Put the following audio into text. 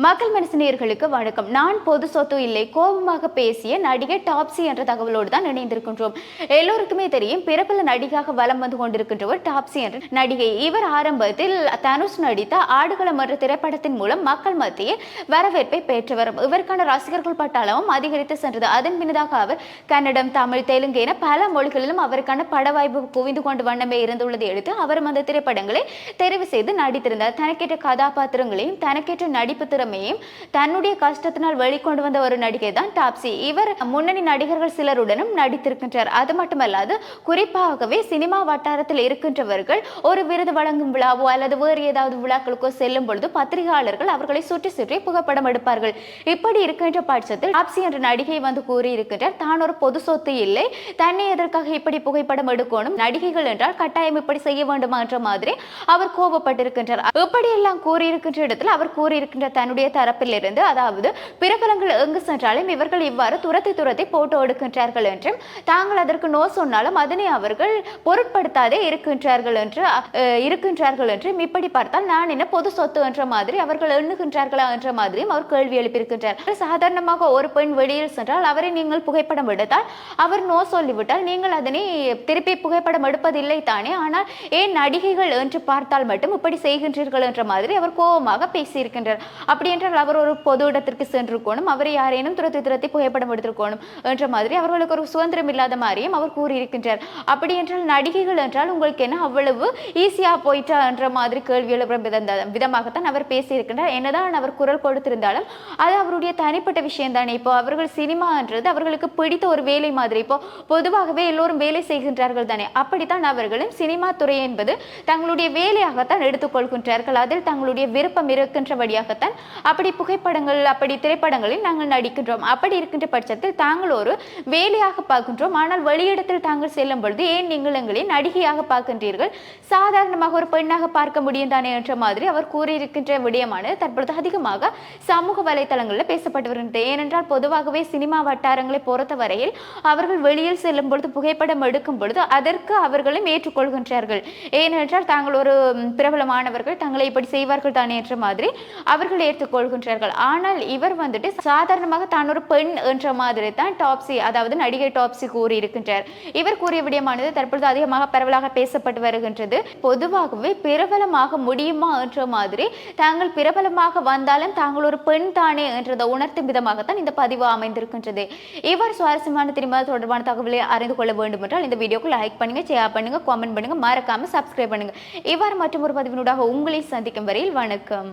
மக்கள் மனசினியர்களுக்கு வணக்கம். நான் பொது சொத்து இல்லை கோபமாக பேசிய நடிகை டாப்சி என்ற தகவலோடு தான் இணைந்திருக்கின்றோம். எல்லோருக்குமே தெரியும், பிரபல நடிகையாக வலம் வந்து கொண்டிருக்கின்றவர் டாப்சி என்ற நடிகை. இவர் ஆரம்பத்தில் தனுஷ் நடித்த ஆடுகளம் என்ற திரைப்படத்தின் மூலம் மக்கள் மத்தியில் வரவேற்பை பெற்றவர். இவருக்கான ரசிகர்கள் பட்டாளமும் அதிகரித்து சென்றது. அதன் பின்னதாக அவர் கன்னடம், தமிழ், தெலுங்கு என பல மொழிகளிலும் அவருக்கான பட வாய்ப்பு குவிந்து கொண்டு வண்ணமே இருந்துள்ளதை எடுத்து அவரும் அந்த திரைப்படங்களை தெரிவு செய்து நடித்திருந்தார். தனக்கேற்ற கதாபாத்திரங்களையும் தனக்கேற்ற நடிப்பு திறமையும் தன்னுடைய கஷ்டத்தினால் வெளிக்கொண்டு வந்த ஒரு நடிகை தான் டாப்சி. இவர் முன்னணி நடிகர்கள் சிலருடனும் நடித்திருக்கின்றார். அது மட்டுமல்லாது, குறிப்பாகவே சினிமா வட்டாரத்தில் இருக்கின்றவர்கள் ஒரு விருது வழங்கும் விழாவோ அல்லது வேறு ஏதாவது விழாக்களுக்கோ செல்லும் பொழுது பத்திரிகையாளர்கள் அவர்களை சுற்றி சுற்றி புகைப்படம் எடுப்பார்கள். இப்படி இருக்கின்ற பட்சத்தில் டாப்சி என்ற நடிகை வந்து கூறியிருக்கின்றார், தான் ஒரு பொது சொத்து இல்லை, தன்னை எதற்காக இப்படி புகைப்படம் எடுக்கணும், நடிகைகள் என்றால் கட்டாயம் இப்படி செய்ய வேண்டுமா என்ற மாதிரி அவர் கோபப்பட்டிருக்கின்றார். இப்படியெல்லாம் கூறியிருக்கின்ற இடத்தில் அவர் கூறியிருக்கின்ற தன்னுடைய தரப்பிலிருந்து, அதாவது பிரபலங்கள் எங்கு சென்றாலும் இவர்கள் இவ்வாறு துரத்தி போட்டோ எடுக்கின்றார்கள் என்றும், தாங்கள் அதற்கு நோ சொன்னாலும் அதனை அவர்கள் பொருட்படுத்தாதே இருக்கின்றார்கள் என்றும், இப்படி பார்த்தால் நான் என்ன பொது சொத்து என்ற மாதிரி அவர்கள் எண்ணுகின்றார்களா என்ற மாதிரியும் அவர் கேள்வி எழுப்பியிருக்கின்றார். சாதாரணமாக ஒரு பெண் வெளியில் சென்றால் அவரை நீங்கள் புகைப்படம் எடுத்தால் அவர் நோ சொல்லிவிட்டால் நீங்கள் அதனை திருப்பி புகைப்படம் எடுப்பதில்லை தானே, ஆனால் ஏன் நடிகைகள் என்று பார்த்தால் மட்டும் இப்படி செய்கின்றீர்கள் என்ற மாதிரி அவர் கோபமாக பேசியிருக்கின்றார். அப்படி என்றால் அவர் ஒரு பொது இடத்திற்கு சென்றிருக்கணும், அவரை யாரேனும் துரத்தி புகைப்படம் எடுத்திருக்கணும் என்ற மாதிரி அவர்களுக்கு ஒரு சுதந்திரம் இல்லாத மாதிரியும் அவர் கூறியிருக்கின்றார். அப்படி என்றால் நடிகைகள் என்றால் உங்களுக்கு என்ன அவ்வளவு ஈஸியா போயிட்டா என்ற மாதிரி கேள்வி எழுப்பும் விதமாகத்தான் அவர் பேசியிருக்கின்றார். என்னதான் அவர் குரல் கொடுத்திருந்தாலும் அது அவருடைய தனிப்பட்ட விஷயம் தானே. இப்போ அவர்கள் சினிமா என்றது அவர்களுக்கு பிடித்த ஒரு வேலை மாதிரி. இப்போ பொதுவாகவே எல்லோரும் வேலை செய்கின்றார்கள் தானே, அப்படித்தான் அவர்களும் சினிமா துறை என்பது தங்களுடைய வேலையாகத்தான் எடுத்துக்கொள்கின்றார்கள். அதில் தங்களுடைய விருப்பம் இருக்கின்றபடியாகத்தான் அப்படி புகைப்படங்கள், அப்படி திரைப்படங்களில் நாங்கள் நடிக்கின்றோம். அப்படி இருக்கின்ற பட்சத்தில் தாங்கள் ஒரு வேலையாக பார்க்கின்றோம், ஆனால் வெளியிடத்தில் தாங்கள் செல்லும் பொழுது ஏன் நீங்கள் எங்களை நடிகையாக பார்க்கின்றீர்கள், சாதாரணமாக ஒரு பெண்ணாக பார்க்க முடியும் தானே என்ற மாதிரி அவர் கூறியிருக்கின்ற விடயமானது தற்பொழுது அதிகமாக சமூக வலைதளங்களில் பேசப்பட்டு வருகின்றது. ஏனென்றால் பொதுவாகவே சினிமா வட்டாரங்களை பொறுத்தவரையில் அவர்கள் வெளியில் செல்லும் பொழுது புகைப்படம் எடுக்கும் பொழுது அதற்கு அவர்களும் ஏற்றுக்கொள்கின்றார்கள். ஏனென்றால் தாங்கள் ஒரு பிரபலமானவர்கள், தங்களை இப்படி செய்வார்கள் தானே என்ற மாதிரி அவர்கள் ஏற்றுக்கொள்கின்றார்கள். ஆனால் இவர் வந்துட்டு சாதாரணமாக தான் ஒரு பெண் என்ற மாதிரி தான் டாப்சி, அதாவது நடிகை டாப்சி கூறியிருக்கின்றார். இவர் கூறிய விடயமானது தற்பொழுது அதிகமாக பரவலாக பேசப்பட்டு வருகின்றது. பொதுவாகவே பிரபலமாக முடியுமா என்ற மாதிரி, தாங்கள் பிரபலமாக வந்தாலும் தாங்கள் ஒரு பெண் தானே என்றதை உணர்த்தும் விதமாகத்தான் இந்த பதிவு அமைந்திருக்கின்றது. இவர் சுவாரஸ்யமான திரும்ப தொடர்பான தகவலை அறிந்து கொள்ள வேண்டும் என்றால் இந்த வீடியோக்கு லைக் பண்ணுங்க, ஷேர் பண்ணுங்க, காமெண்ட் பண்ணுங்க, மறக்காம சப்ஸ்கிரைப் பண்ணுங்க. இவ்வாறு மற்றும் ஒரு பதிவினூடாக உங்களை சந்திக்கும் வரையில் வணக்கம்.